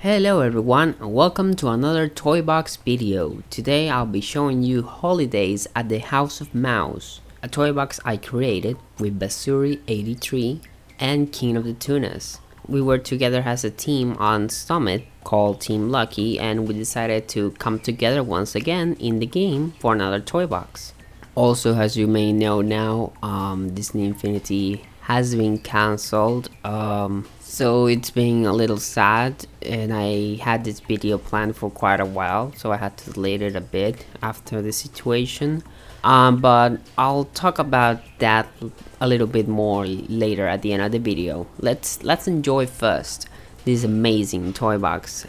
Hello everyone and welcome to another toy box video. Today I'll be showing you Holidays at the House of Mouse, a toy box I created with Vasuri83 and King of the Tunas. We were together as a team on Summit called Team Lucky, and we decided to come together once again in the game for another toy box. Also, as you may know now, Disney Infinity has been cancelled, so it's been a little sad, and I had this video planned for quite a while, so I had to delay it a bit after the situation. But I'll talk about that a little bit more later at the end of the video. Let's enjoy first this amazing toy box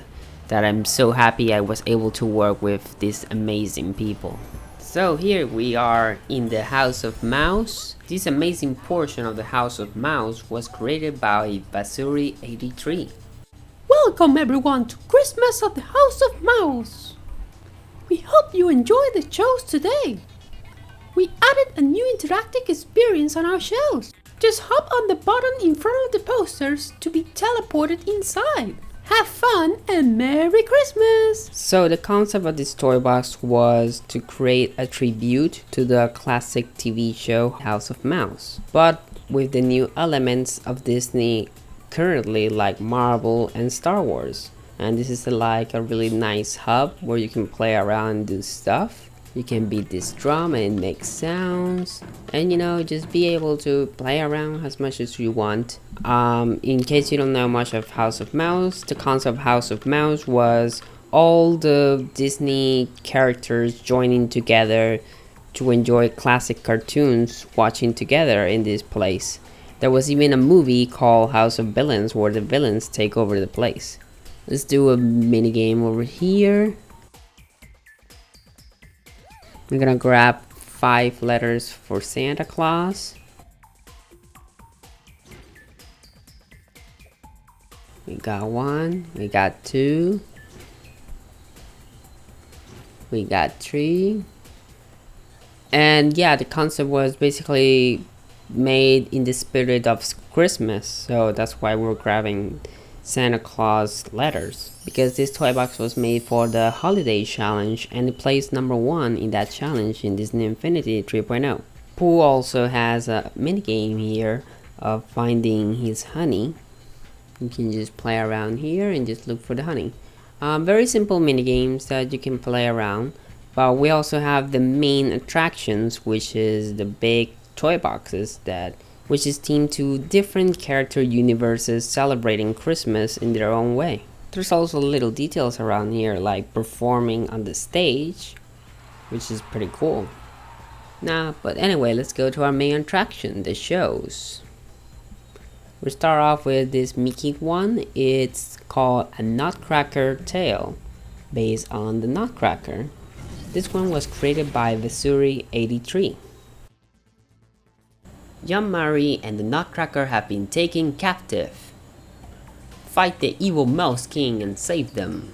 that I'm so happy I was able to work with these amazing people. So here we are in the House of Mouse. This amazing portion of the House of Mouse was created by Vasuri83. Welcome everyone to Christmas at the House of Mouse. We hope you enjoy the shows today. We added a new interactive experience on our shows. Just hop on the button in front of the posters to be teleported inside. Have fun and Merry Christmas! So the concept of this toy box was to create a tribute to the classic TV show House of Mouse, but with the new elements of Disney currently, like Marvel and Star Wars. And this is like a really nice hub where you can play around and do stuff. You can beat this drum and make sounds, and just be able to play around as much as you want. In case you don't know much of House of Mouse, the concept of House of Mouse was all the Disney characters joining together to enjoy classic cartoons, watching together in this place. There was even a movie called House of Villains where the villains take over the place. Let's do a mini game over here. I'm gonna grab 5 letters for Santa Claus. We got 1, we got 2, we got 3. And yeah, the concept was basically made in the spirit of Christmas, so that's why we're grabbing Santa Claus letters, because this toy box was made for the holiday challenge and it placed #1 in that challenge in Disney Infinity 3.0. Pooh also has a mini game here of finding his honey. You can just play around here and just look for the honey. Very simple mini games that you can play around, but we also have the main attractions, which is the big toy boxes which is themed to different character universes celebrating Christmas in their own way. There's also little details around here, like performing on the stage, which is pretty cool. But anyway, let's go to our main attraction, the shows. We start off with this Mickey one. It's called A Nutcracker Tale, based on the Nutcracker. This one was created by Vasuri83. Young Mary and the Nutcracker have been taken captive. Fight the evil Mouse King and save them.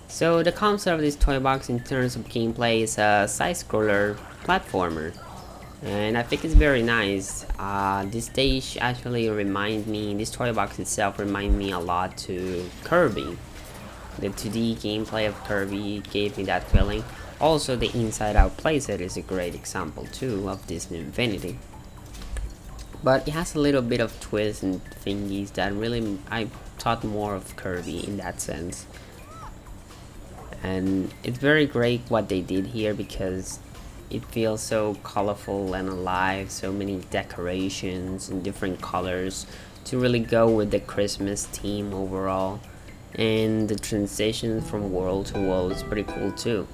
So the concept of this toy box in terms of gameplay is a side-scroller platformer, and I think it's very nice. This stage actually this toy box itself reminds me a lot to Kirby. The 2D gameplay of Kirby gave me that feeling. Also, the inside out playset is a great example too of Disney Infinity. But it has a little bit of twists and thingies that really I thought more of Kirby in that sense. And it's very great what they did here because it feels so colorful and alive, so many decorations and different colors to really go with the Christmas theme overall. And the transition from world to world is pretty cool too.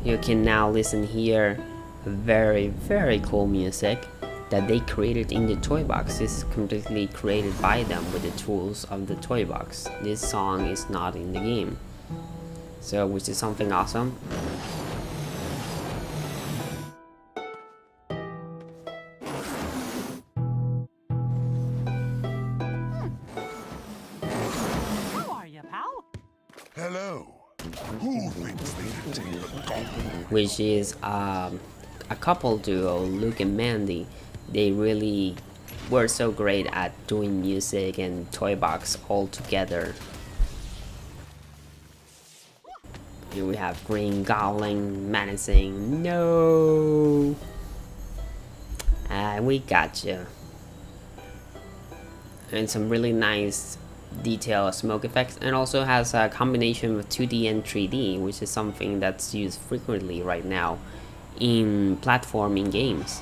You can now listen here very cool music that they created in the toy box. This is completely created by them with the tools of the toy box. This song is not in the game, so which is something awesome. How are you, pal? Hello. Who thinks they can take the gold? Which is a couple duo, Luke and Mandy. They really we're so great at doing music and toy box all together. Here we have Green Goblin menacing. No! We got you. And some really nice detailed smoke effects, and also has a combination of 2D and 3D, which is something that's used frequently right now in platforming games.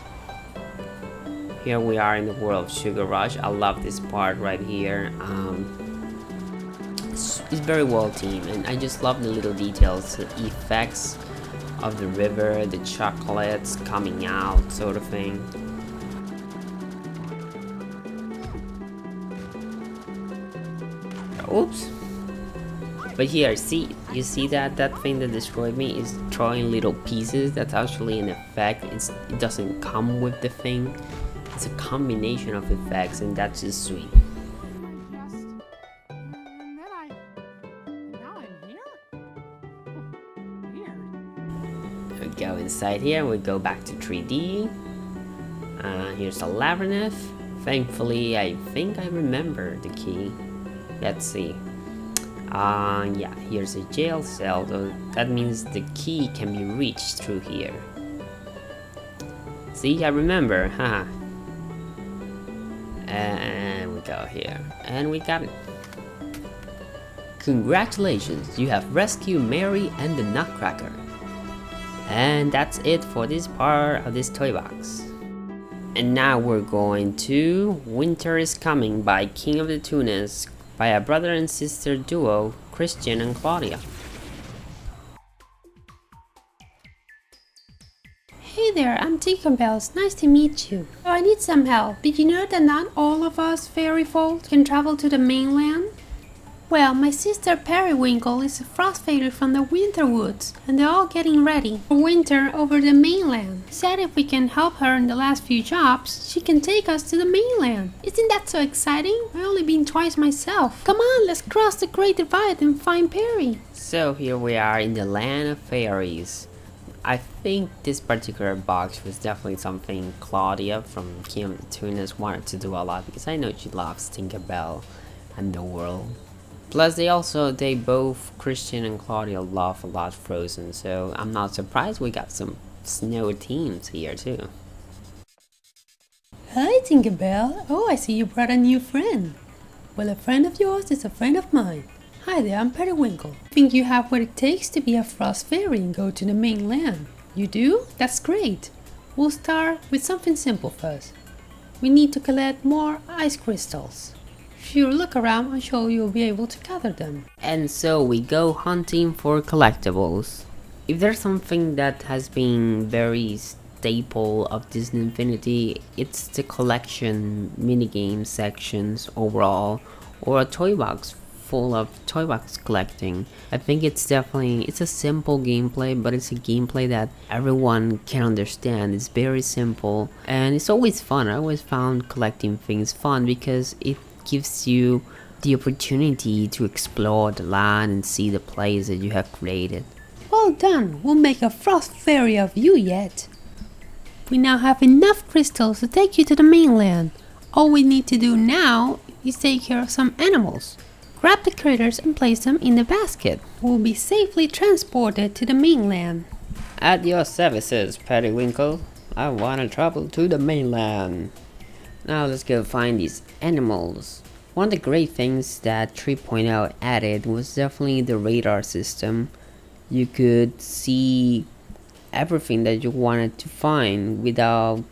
Here we are in the world of Sugar Rush. I love this part right here. It's very well themed, and I just love the little details, the effects of the river, the chocolates coming out, sort of thing. Oops. But here, you see that thing that destroyed me is throwing little pieces. That's actually an effect. It doesn't come with the thing. It's a combination of effects, and that's just sweet. We go inside here. We go back to 3D. Here's a labyrinth. Thankfully, I think I remember the key. Let's see. Yeah, here's a jail cell, so that means the key can be reached through here. See, I remember, haha. And we go here, and we got it. Congratulations, you have rescued Mary and the Nutcracker. And that's it for this part of this toy box. And now we're going to Winter is Coming by King of the Tunas, by a brother and sister duo, Christian and Claudia. Hey there, I'm Tinkerbell. It's nice to meet you. Oh, I need some help. Did you know that not all of us fairy folk can travel to the mainland? Well, my sister Periwinkle is a frost fairy from the winter woods, and they're all getting ready for winter over the mainland. Said if we can help her in the last few jobs, she can take us to the mainland. Isn't that so exciting? I've only been twice myself. Come on, let's cross the Great Divide and find Perry. So here we are in the land of fairies. I think this particular box was definitely something Claudia from King of the Tunas wanted to do a lot, because I know she loves Tinkerbell and the world. Plus they both, Christian and Claudia, love a lot Frozen, so I'm not surprised we got some snow themes here too. Hi Tinkerbell. Oh, I see you brought a new friend. Well, a friend of yours is a friend of mine. Hi there, I'm Periwinkle. I think you have what it takes to be a frost fairy and go to the mainland. You do? That's great. We'll start with something simple first. We need to collect more ice crystals. If you look around, I'm sure you'll be able to gather them. And so we go hunting for collectibles. If there's something that has been very staple of Disney Infinity, it's the collection minigame sections overall, or a toy box full of toy box collecting. I think it's a simple gameplay, but it's a gameplay that everyone can understand. It's very simple, and it's always fun. I always found collecting things fun because it gives you the opportunity to explore the land and see the place that you have created. Well done, we'll make a frost fairy of you yet. We now have enough crystals to take you to the mainland. All we need to do now is take care of some animals. Grab the critters and place them in the basket. We'll be safely transported to the mainland. At your services, Periwinkle. I wanna travel to the mainland. Now let's go find these animals. One of the great things that 3.0 added was definitely the radar system. You could see everything that you wanted to find without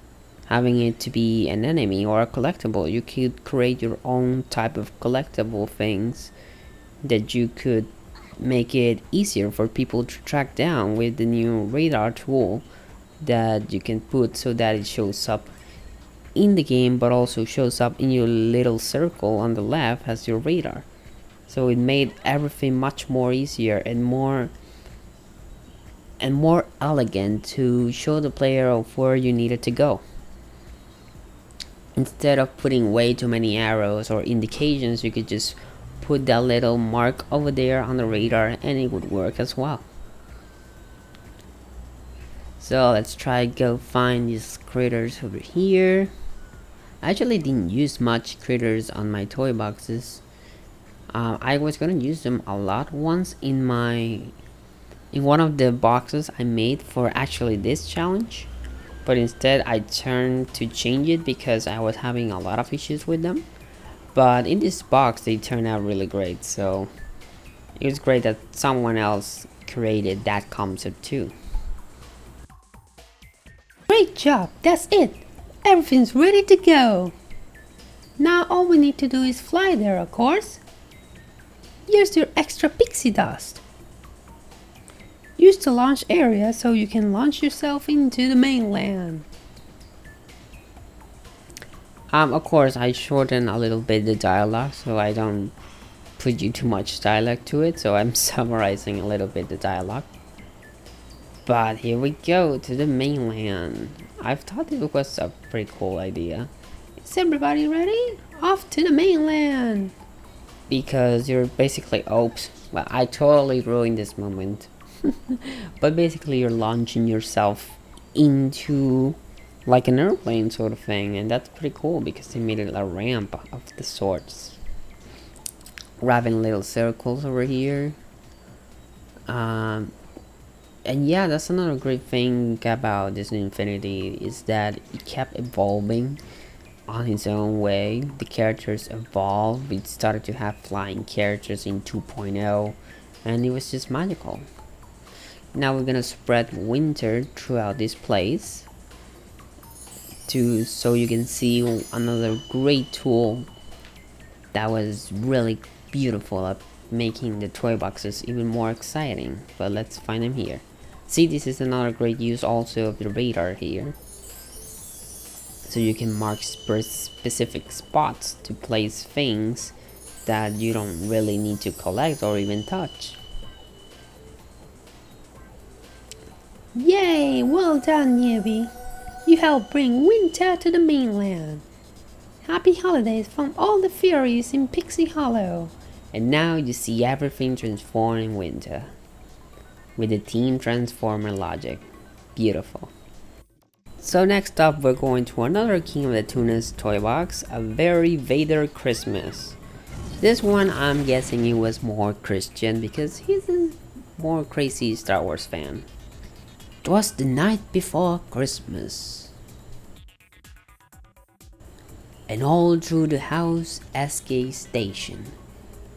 having it to be an enemy or a collectible. You could create your own type of collectible things that you could make it easier for people to track down with the new radar tool that you can put so that it shows up in the game, but also shows up in your little circle on the left as your radar. So it made everything much more easier and more elegant to show the player of where you needed to go. Instead of putting way too many arrows or indications, you could just put that little mark over there on the radar and it would work as well. So let's try go find these critters over here. I actually didn't use much critters on my toy boxes. I was gonna use them a lot once in one of the boxes I made for actually this challenge, but instead I turned to change it because I was having a lot of issues with them. But in this box they turned out really great, so it was great that someone else created that concept too. Great job, that's it. Everything's ready to go. Now all we need to do is fly there, of course. Here's your extra pixie dust. Use the launch area so you can launch yourself into the mainland. Of course I shorten a little bit the dialogue so I don't put you too much dialogue to it, so I'm summarizing a little bit the dialogue. But here we go to the mainland. I thought it was a pretty cool idea. Is everybody ready? Off to the mainland! Because you're basically, oops, well, I totally ruined this moment. But basically you're launching yourself into like an airplane sort of thing, and that's pretty cool because they made it a ramp of the sorts. We're having little circles over here. And yeah, that's another great thing about Disney Infinity, is that it kept evolving on its own way. The characters evolved. We started to have flying characters in 2.0, and it was just magical. Now we're gonna spread winter throughout this place so you can see another great tool that was really beautiful at making the toy boxes even more exciting. But let's find them here. See, this is another great use also of the Vader here. So you can mark specific spots to place things that you don't really need to collect or even touch. Yay! Well done, newbie. You helped bring winter to the mainland. Happy holidays from all the Fairies in Pixie Hollow. And now you see everything transform in winter with the Team Transformer logic. Beautiful. So next up we're going to another King of the Tunas toy box, a very Vader Christmas. This one I'm guessing it was more Christian because he's a more crazy Star Wars fan. 'Twas the night before Christmas, and all through the house SK station,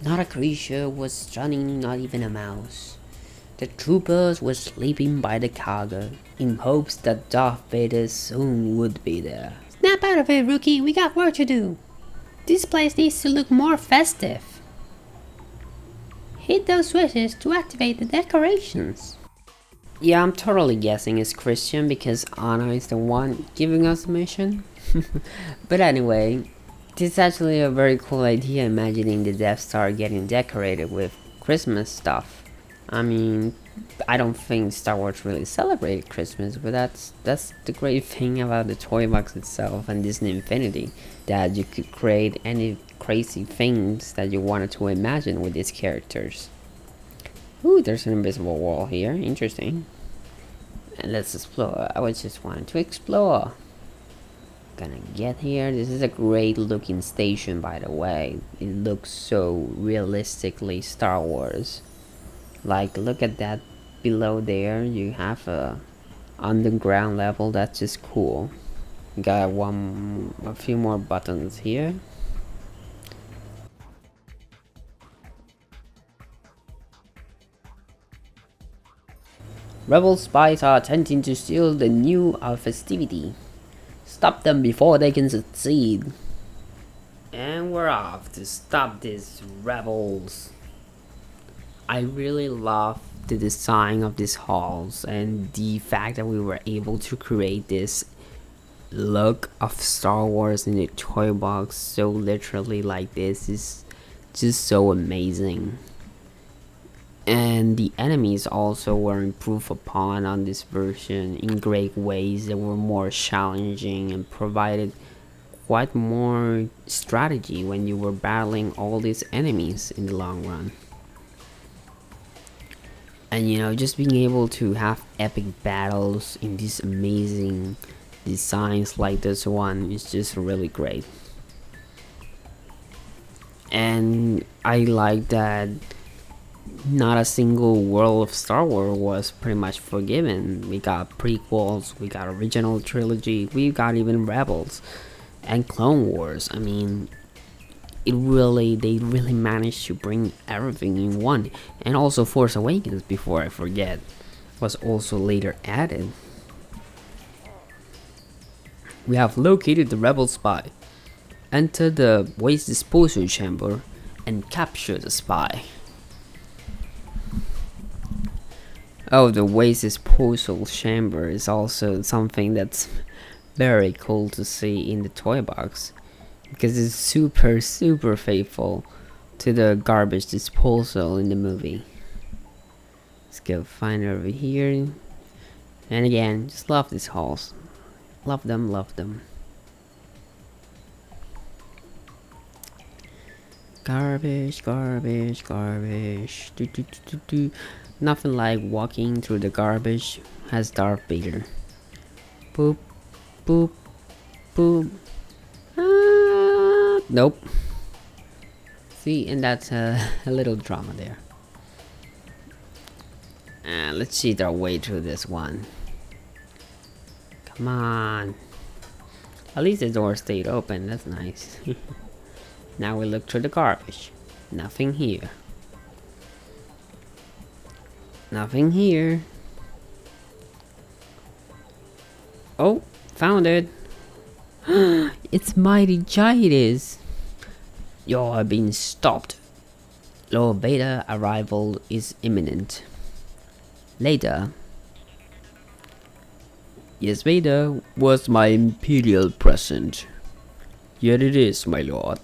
not a creature was running, not even a mouse. The troopers were sleeping by the cargo, in hopes that Darth Vader soon would be there. Snap out of it, rookie, we got work to do. This place needs to look more festive. Hit those switches to activate the decorations. Yeah, I'm totally guessing it's Christian because Anna is the one giving us the mission. But anyway, this is actually a very cool idea, imagining the Death Star getting decorated with Christmas stuff. I mean, I don't think Star Wars really celebrated Christmas, but that's the great thing about the toy box itself and Disney Infinity, that you could create any crazy things that you wanted to imagine with these characters. Ooh, there's an invisible wall here, interesting. And let's explore. I was just wanting to explore. Gonna get here. This is a great looking station, by the way. It looks so realistically Star Wars. Like, look at that below there. You have a underground level. That's just cool. Got a few more buttons here. Rebel spies are attempting to steal the new festivity. Stop them before they can succeed. And we're off to stop these rebels. I really love the design of these halls and the fact that we were able to create this look of Star Wars in a toy box so literally like this is just so amazing. And the enemies also were improved upon on this version in great ways that were more challenging and provided quite more strategy when you were battling all these enemies in the long run. And you know, just being able to have epic battles in this amazing designs like this one is just really great. And I like that not a single world of Star Wars was pretty much forgiven. We got prequels, we got original trilogy, we got even Rebels and Clone Wars. I mean, they really managed to bring everything in one. And also Force Awakens, before I forget, was also later added. We have located the rebel spy. Enter the waste disposal chamber and capture the spy. Oh, the waste disposal chamber is also something that's very cool to see in the toy box, because it's super faithful to the garbage disposal in the movie. Let's go find it over here. And again, just love these halls. Love them, love them. Garbage, garbage, garbage. Nothing like walking through the garbage as Darth Vader. Boop, boop, boop. Nope. See, and that's a little drama there. Let's cheat our way through this one. Come on. At least the door stayed open, that's nice. Now we look through the garbage. Nothing here. Nothing here. Oh, found it. It's Mighty Giants. You're being stopped. Lord Vader arrival is imminent. Later. Yes, Vader was my imperial present. Yet it is, my lord.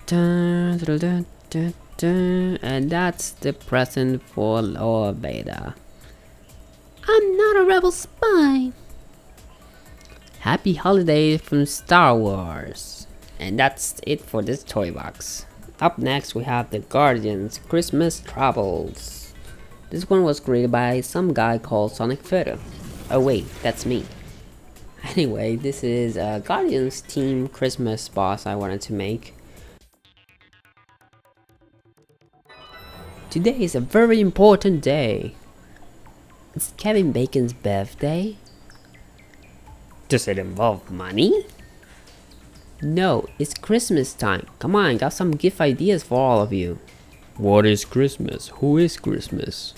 Dun, dun, dun, dun, dun. And that's the present for Lord Vader. I'm not a rebel spy. Happy holidays from Star Wars. And that's it for this toy box. Up next we have the Guardians Christmas Travels. This one was created by some guy called Sonic Vader. Oh wait, that's me. Anyway, this is a Guardians team Christmas boss I wanted to make. Today is a very important day. It's Kevin Bacon's birthday. Does it involve money? No, it's Christmas time. Come on, got some gift ideas for all of you. What is Christmas? Who is Christmas?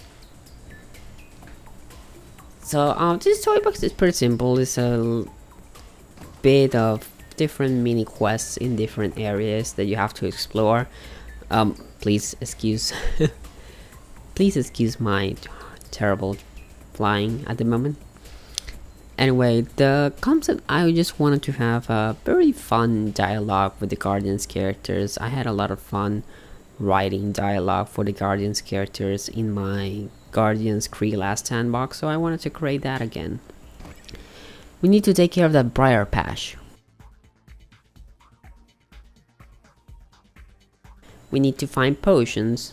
So this toy box is pretty simple. It's a bit of different mini quests in different areas that you have to explore. Please excuse please excuse my terrible flying at the moment. Anyway, the concept, I just wanted to have a very fun dialogue with the Guardians characters. I had a lot of fun writing dialogue for the Guardians characters in my Guardians Kree Last Stand box, so I wanted to create that again. We need to take care of that briar patch. We need to find potions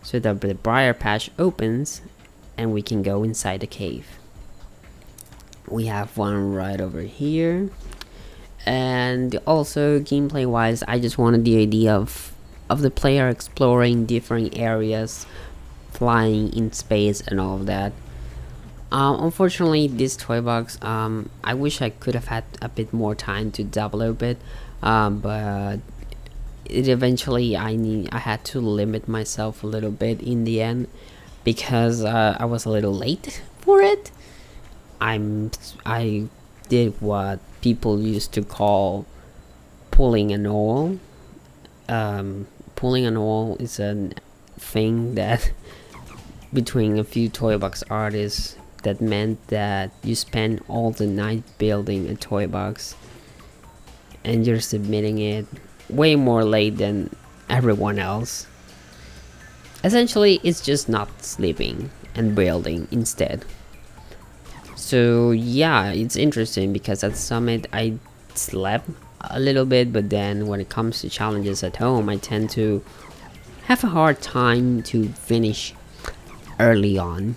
so that the briar patch opens and we can go inside the cave. We have one right over here. And also gameplay wise, I just wanted the idea of the player exploring different areas, flying in space and all of that. Unfortunately, this toy box, I wish I could have had a bit more time to develop it, but it eventually I had to limit myself a little bit in the end because I was a little late for it. I did what people used to call pulling an oil. Pulling an oil is a thing that between a few toy box artists that meant that you spend all the night building a toy box and you're submitting it way more late than everyone else. Essentially, it's just not sleeping and building instead. So yeah, it's interesting because at Summit I slept a little bit, but then when it comes to challenges at home, I tend to have a hard time to finish early on.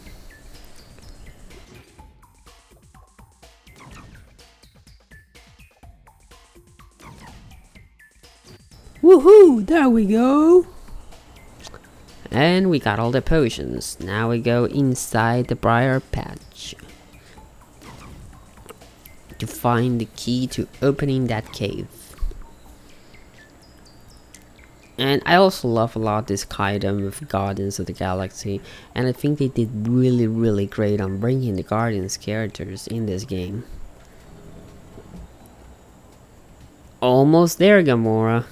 There we go. And we got all the potions. Now we go inside the briar patch to find the key to opening that cave. And I also love a lot this kingdom of Guardians of the Galaxy, and I think they did really great on bringing the Guardians characters in this game. Almost there, Gamora.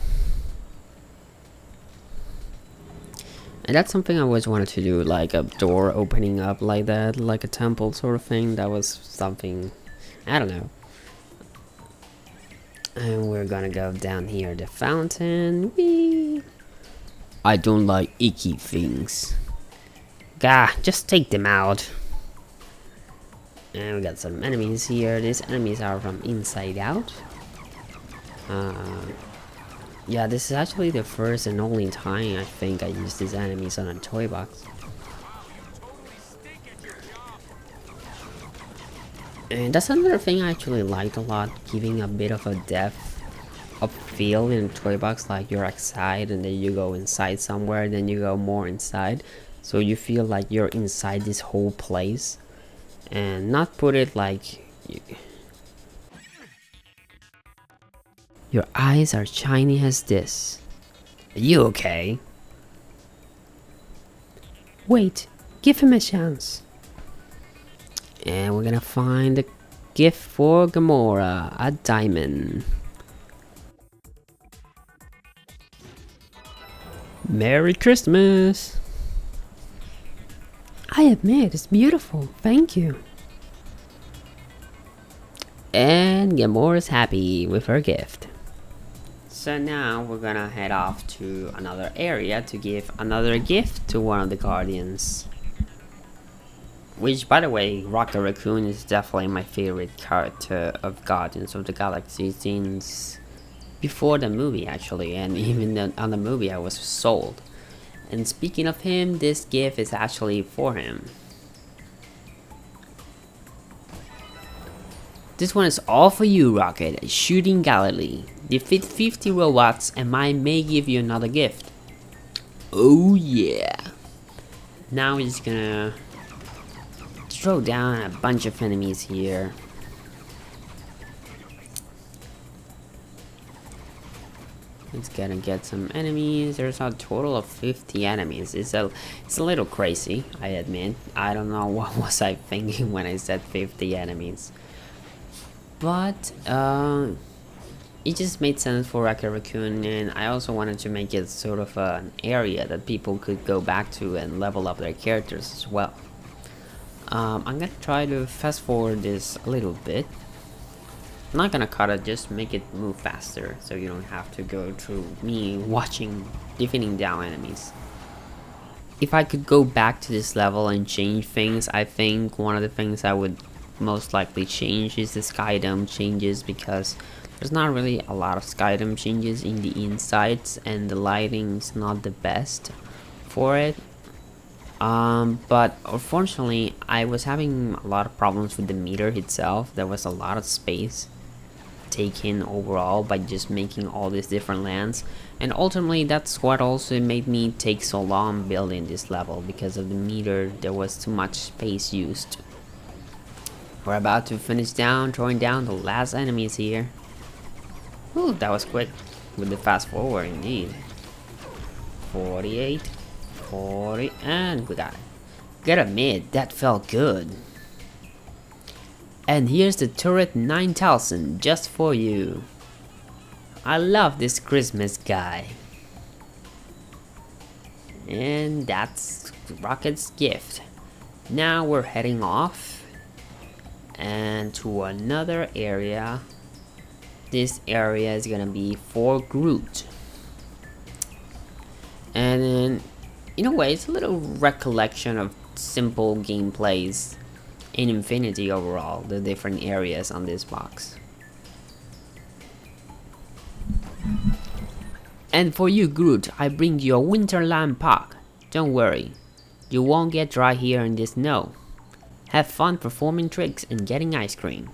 And that's something I always wanted to do, like a door opening up like that, like a temple sort of thing. That was something, I don't know. And we're gonna go down here, the fountain. Whee! I don't like icky things. Gah, just take them out. And we got some enemies here. These enemies are from Inside Out. Yeah, this is actually the first and only time I think I used these enemies on a toy box. And that's another thing I actually liked a lot, giving a bit of a depth of feel in a toy box, like you're outside and then you go inside somewhere, then you go more inside, so you feel like you're inside this whole place, and not put it like your eyes are shiny as this. Are you okay? Wait, give him a chance. And we're gonna find a gift for Gamora, a diamond. Merry Christmas! I admit, it's beautiful. Thank you. And Gamora's happy with her gift. So now we're gonna head off to another area to give another gift to one of the Guardians. Which, by the way, Rocket Raccoon is definitely my favorite character of Guardians of the Galaxy since before the movie, actually, and even on the movie I was sold. And speaking of him, this gift is actually for him. This one is all for you, Rocket. Shooting Galilee. Defeat 50 robots and I may give you another gift. Oh yeah. Now we're just gonna throw down a bunch of enemies here. It's gonna get some enemies. There's a total of 50 enemies. It's a little crazy, I admit. I don't know what was I thinking when I said 50 enemies. But it just made sense for Rocket Raccoon, and I also wanted to make it sort of an area that people could go back to and level up their characters as well. I'm gonna try to fast forward this a little bit. I'm not gonna cut it, just make it move faster so you don't have to go through me watching defeating down enemies. If I could go back to this level and change things, I think one of the things I would most likely change is the skydome changes, because there's not really a lot of skydome changes in the insides and the lighting's not the best for it. But unfortunately I was having a lot of problems with the meter itself. There was a lot of space taken overall by just making all these different lands, and ultimately that's what also made me take so long building this level, because of the meter. There was too much space used. We're about to finish throwing down the last enemies here. Ooh, that was quick with the fast forward indeed. 48, 40, and we got it. Gotta admit, that felt good. And here's the turret 9000 just for you. I love this Christmas guy. And that's Rocket's gift. Now we're heading off and to another area. This area is gonna be for Groot. And then, in a way, it's a little recollection of simple gameplays in Infinity overall, the different areas on this box. And for you, Groot, I bring you a Winterland Park. Don't worry, you won't get dry here in this snow. Have fun performing tricks and getting ice cream.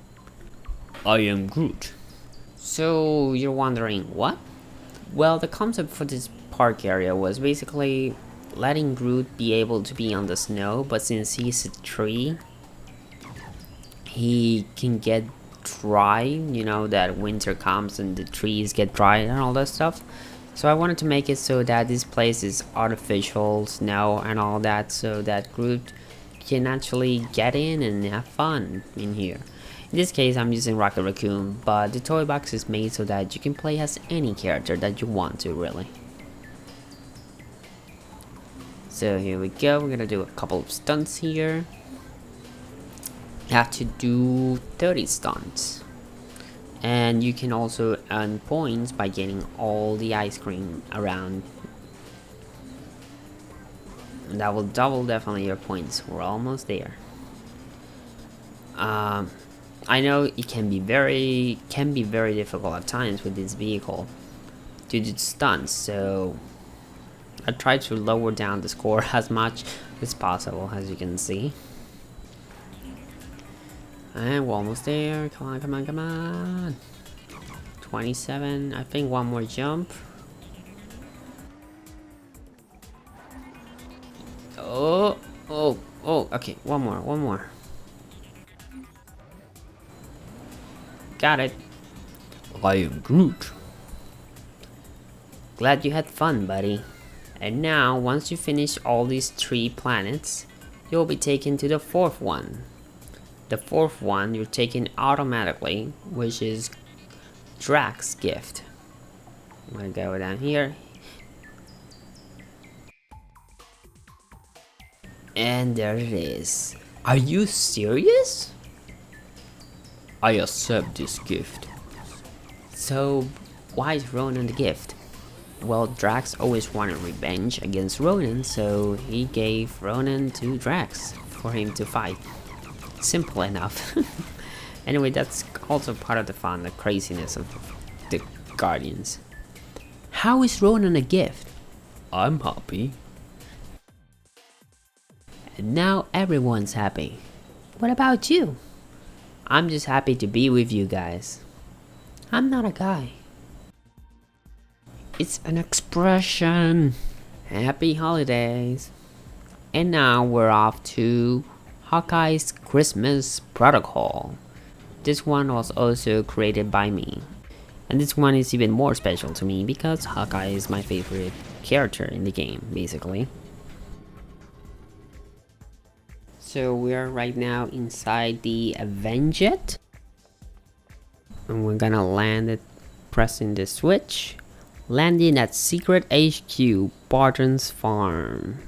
I am Groot. So you're wondering, what? Well, the concept for this park area was basically letting Groot be able to be on the snow, but since he's a tree, he can get dry, you know, that winter comes and the trees get dry and all that stuff. So I wanted to make it so that this place is artificial snow and all that, so that Groot can actually get in and have fun in here. In this case, I'm using Rocket Raccoon, but the toy box is made so that you can play as any character that you want to, really. So here we go, we're gonna do a couple of stunts here. You have to do 30 stunts. And you can also earn points by getting all the ice cream around. And that will double definitely your points. We're almost there. I know it can be very difficult at times with this vehicle to do stunts, so I try to lower down the score as much as possible, as you can see. And we're almost there. Come on, come on, come on. 27. I think one more jump. Oh, okay. One more. Got it. I am Groot. Glad you had fun, buddy. And now, once you finish all these 3 planets, you'll be taken to the 4th one. The 4th one you're taken automatically, which is Drax's gift. I'm gonna go down here. And there it is. Are you serious? I accept this gift. So, why is Ronan the gift? Well, Drax always wanted revenge against Ronan, so he gave Ronan to Drax for him to fight. Simple enough. Anyway, that's also part of the fun, the craziness of the Guardians. How is Ronan a gift? I'm happy. And now everyone's happy. What about you? I'm just happy to be with you guys. I'm not a guy. It's an expression. Happy holidays. And now we're off to Hawkeye's Christmas Protocol. This one was also created by me. And this one is even more special to me because Hawkeye is my favorite character in the game, basically. So we are right now inside the Avenget. And we're gonna land it pressing the switch. Landing at Secret HQ, Barton's Farm.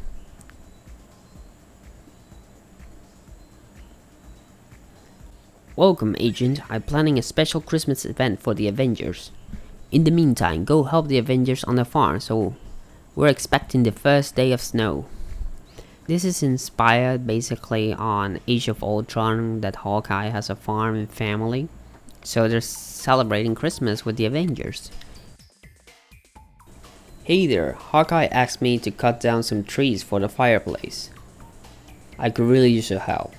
Welcome, Agent. I'm planning a special Christmas event for the Avengers. In the meantime, go help the Avengers on the farm, so we're expecting the first day of snow. This is inspired basically on Age of Ultron, that Hawkeye has a farm and family. So they're celebrating Christmas with the Avengers. Hey there, Hawkeye asked me to cut down some trees for the fireplace. I could really use your help.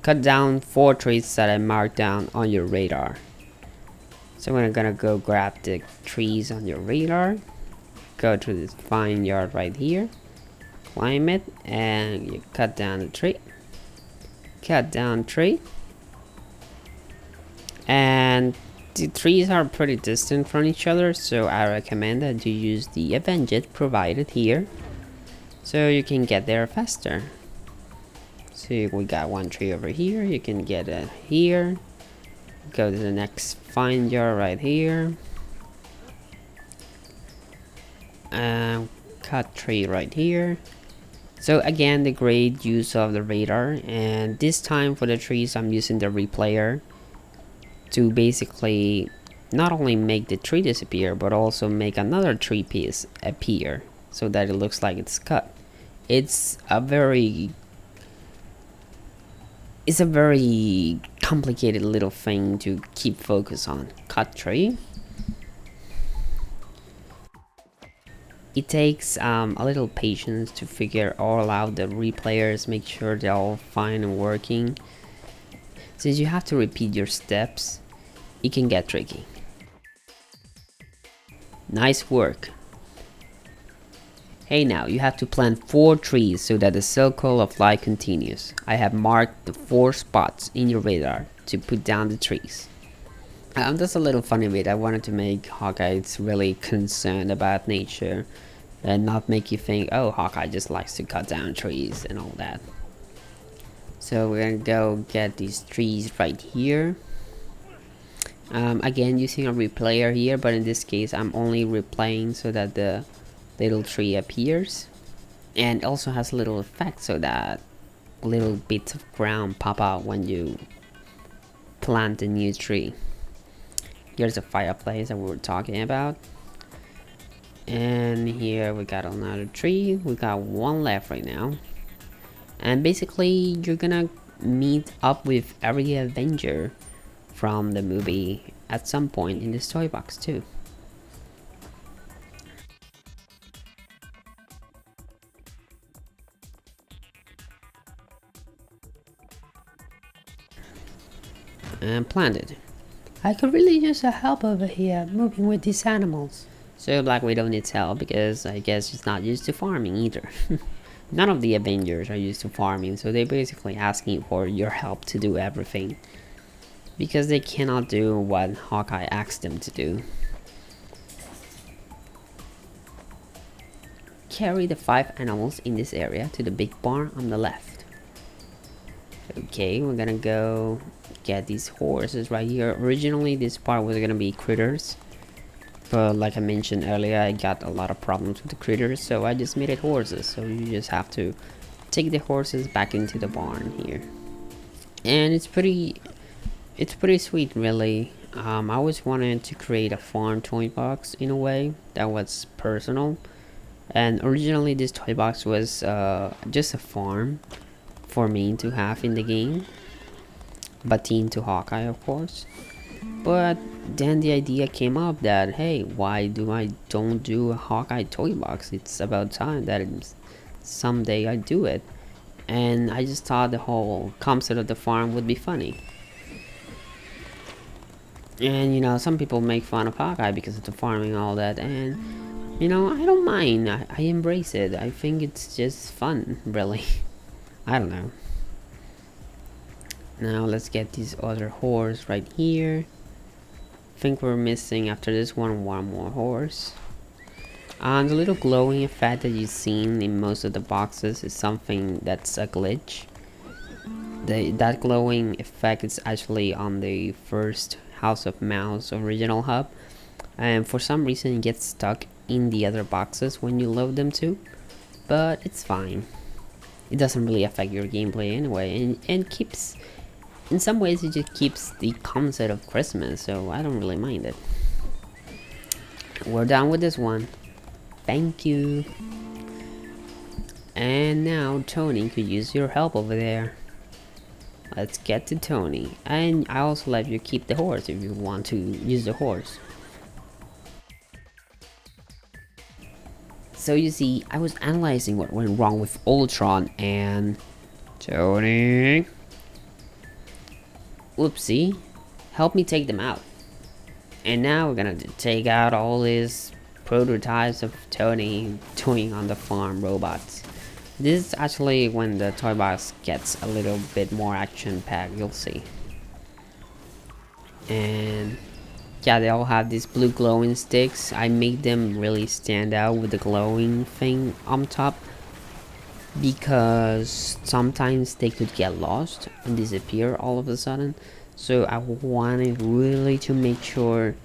Cut down 4 trees that I marked down on your radar. So we're gonna go grab the trees on your radar. Go to this vine yard right here. Climb it and you cut down the tree. Cut down tree. And the trees are pretty distant from each other, so I recommend that you use the Avenget provided here, so you can get there faster. So we got one tree over here, you can get it here. Go to the next vine yard right here. Cut tree right here. So again, the great use of the radar, and this time for the trees I'm using the replayer to basically not only make the tree disappear, but also make another tree piece appear so that it looks like it's cut. It's a very complicated little thing to keep focus on. Cut tree. It takes a little patience to figure all out the replayers, make sure they're all fine and working. Since you have to repeat your steps, it can get tricky. Nice work. Hey now, you have to plant 4 trees so that the circle of light continues. I have marked the 4 spots in your radar to put down the trees. That's a little funny bit. I wanted to make Hawkeye really concerned about nature and not make you think, oh, Hawkeye just likes to cut down trees and all that. So we're gonna go get these trees right here. Again, using a replayer here, but in this case I'm only replaying so that the little tree appears, and also has a little effect so that little bits of ground pop out when you plant a new tree. Here's a fireplace that we were talking about, and here we got another tree. We got 1 left right now, and basically you're gonna meet up with every Avenger from the movie at some point in this toy box too. And planted. I could really use a help over here moving with these animals. So Black Widow needs help because I guess she's not used to farming either. None of the Avengers are used to farming, so they're basically asking for your help to do everything, because they cannot do what Hawkeye asked them to do. Carry the 5 animals in this area to the big barn on the left. Okay, we're gonna go get these horses right here. Originally this part was gonna be critters, but like I mentioned earlier, I got a lot of problems with the critters, so I just made it horses. So you just have to take the horses back into the barn here, and it's pretty sweet, really. I always wanted to create a farm toy box in a way that was personal, and originally this toy box was just a farm for me to have in the game, but into Hawkeye, of course. But then the idea came up that, hey, why don't do a Hawkeye toy box? It's about time that someday I do it. And I just thought the whole concept of the farm would be funny. And you know, some people make fun of Hawkeye because of the farming and all that, and you know, I don't mind. I embrace it. I think it's just fun, really. I don't know. Now let's get these other horse right here. I think we're missing after this one more horse. The little glowing effect that you've seen in most of the boxes is something that's a glitch. That glowing effect is actually on the first House of Mouse original hub, and for some reason it gets stuck in the other boxes when you load them too, but it's fine. It doesn't really affect your gameplay anyway, and keeps, in some ways it just keeps the concept of Christmas, so I don't really mind it. We're done with this one. Thank you. And now Tony could use your help over there. Let's get to Tony, and I also let you keep the horse if you want to use the horse. So you see, I was analyzing what went wrong with Ultron and Tony. Oopsie, help me take them out. And now we're gonna take out all these prototypes of Tony doing on the farm robots. This is actually when the toy box gets a little bit more action packed, you'll see. And yeah, they all have these blue glowing sticks. I made them really stand out with the glowing thing on top, because sometimes they could get lost and disappear all of a sudden. So I wanted really to make sure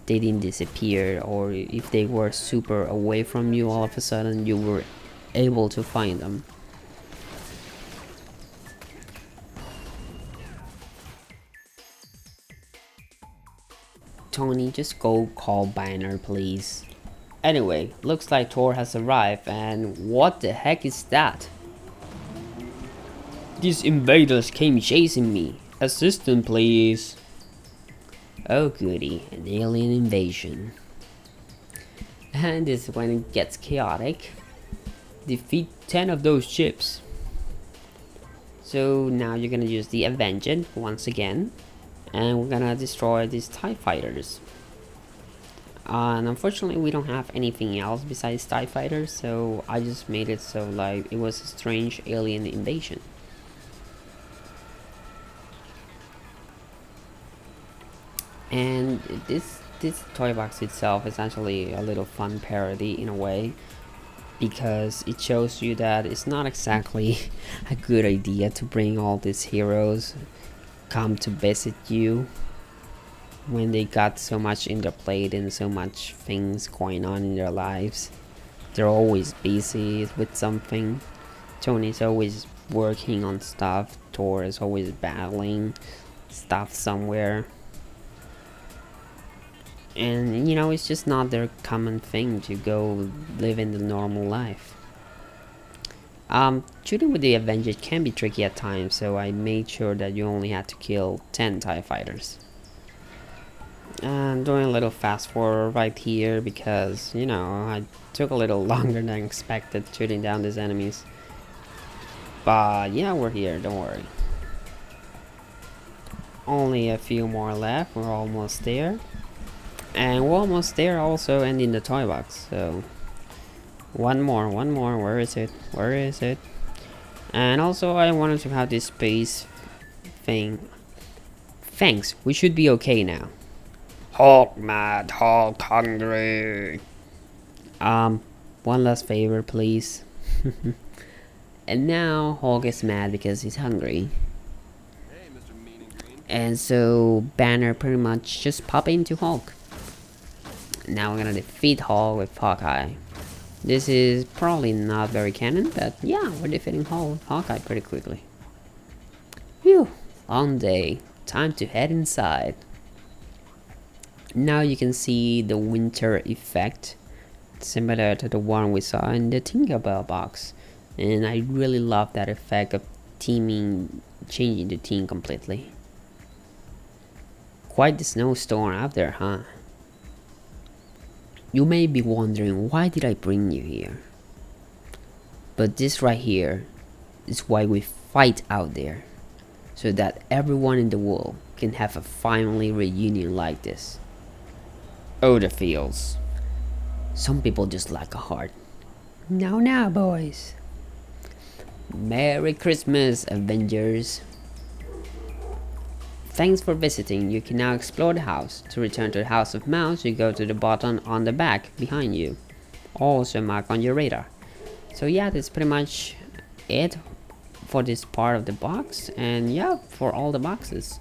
they didn't disappear, or if they were super away from you all of a sudden, you were able to find them. Tony, just go call Banner, please. Anyway, looks like Thor has arrived, and what the heck is that? These invaders came chasing me. Assistant, please. Oh goody, an alien invasion. And this is when it gets chaotic. Defeat 10 of those ships. So now you're gonna use the Avenged once again, and we're gonna destroy these TIE fighters. And unfortunately we don't have anything else besides TIE fighters, so I just made it so like it was a strange alien invasion. And this toy box itself is actually a little fun parody in a way, because it shows you that it's not exactly a good idea to bring all these heroes come to visit you when they got so much in their plate and so much things going on in their lives. They're always busy with something. Tony's always working on stuff, Thor is always battling stuff somewhere. And you know, it's just not their common thing to go live in the normal life. Shooting with the Avengers can be tricky at times, so I made sure that you only had to kill 10 TIE fighters. And doing a little fast forward right here because, you know, I took a little longer than expected shooting down these enemies. But yeah, we're here, don't worry. Only a few more left, we're almost there. And we're almost there also ending the toy box, so one more, where is it? And also I wanted to have this space thing. Thanks, we should be okay now. Hulk mad, Hulk hungry. One last favor please. And now Hulk is mad because he's hungry. Hey, Mr. Mean and Green. And so Banner pretty much just pop into Hulk. Now we're gonna defeat Hulk with Hawkeye. This is probably not very canon, but yeah, we're defeating Hulk with Hawkeye pretty quickly. Phew, long day. Time to head inside. Now you can see the winter effect, similar to the one we saw in the Tinkerbell box. And I really love that effect of changing the theme completely. Quite the snowstorm out there, huh? You may be wondering, why did I bring you here? But this right here is why we fight out there, so that everyone in the world can have a family reunion like this. Oh, the feels. Some people just lack a heart. Now, boys. Merry Christmas, Avengers. Thanks for visiting. You can now explore the house. To return to the House of Mouse, you go to the button on the back behind you. Also mark on your radar. So yeah, that's pretty much it for this part of the box, and yeah, for all the boxes.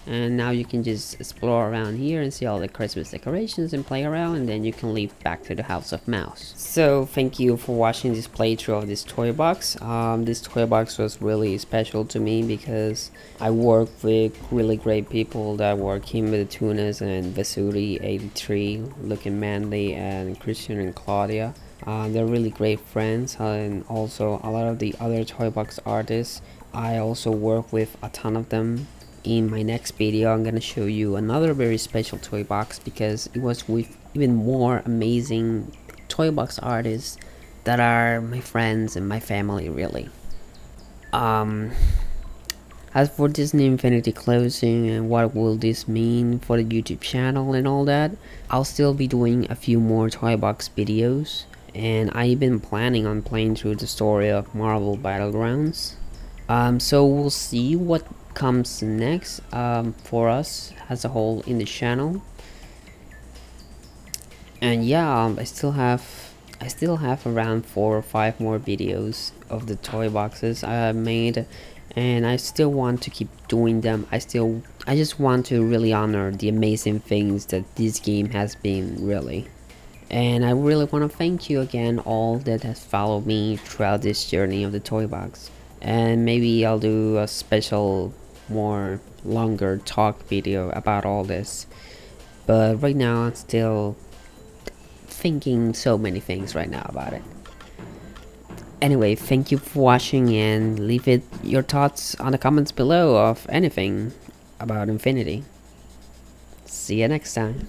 And now you can just explore around here and see all the Christmas decorations and play around, and then you can leave back to the House of Mouse. So thank you for watching this playthrough of this toy box. This toy box was really special to me because I work with really great people that work here with the Tunas and Vasuri83, Looking Manly, and Christian and Claudia. They're really great friends, and also a lot of the other toy box artists. I also work with a ton of them. In my next video, I'm gonna show you another very special toy box because it was with even more amazing toy box artists that are my friends and my family, really. As for Disney Infinity closing and what will this mean for the YouTube channel and all that, I'll still be doing a few more toy box videos, and I've been planning on playing through the story of Marvel Battlegrounds. So we'll see what comes next for us as a whole in the channel. And yeah, I still have around 4 or 5 more videos of the toy boxes I have made, and I still want to keep doing them. I just want to really honor the amazing things that this game has been, really. And I really want to thank you again, all that has followed me throughout this journey of the toy box. And maybe I'll do a special, more longer talk video about all this, but right now I'm still thinking so many things right now about it. Anyway, thank you for watching, and leave your thoughts on the comments below of anything about Infinity. See you next time.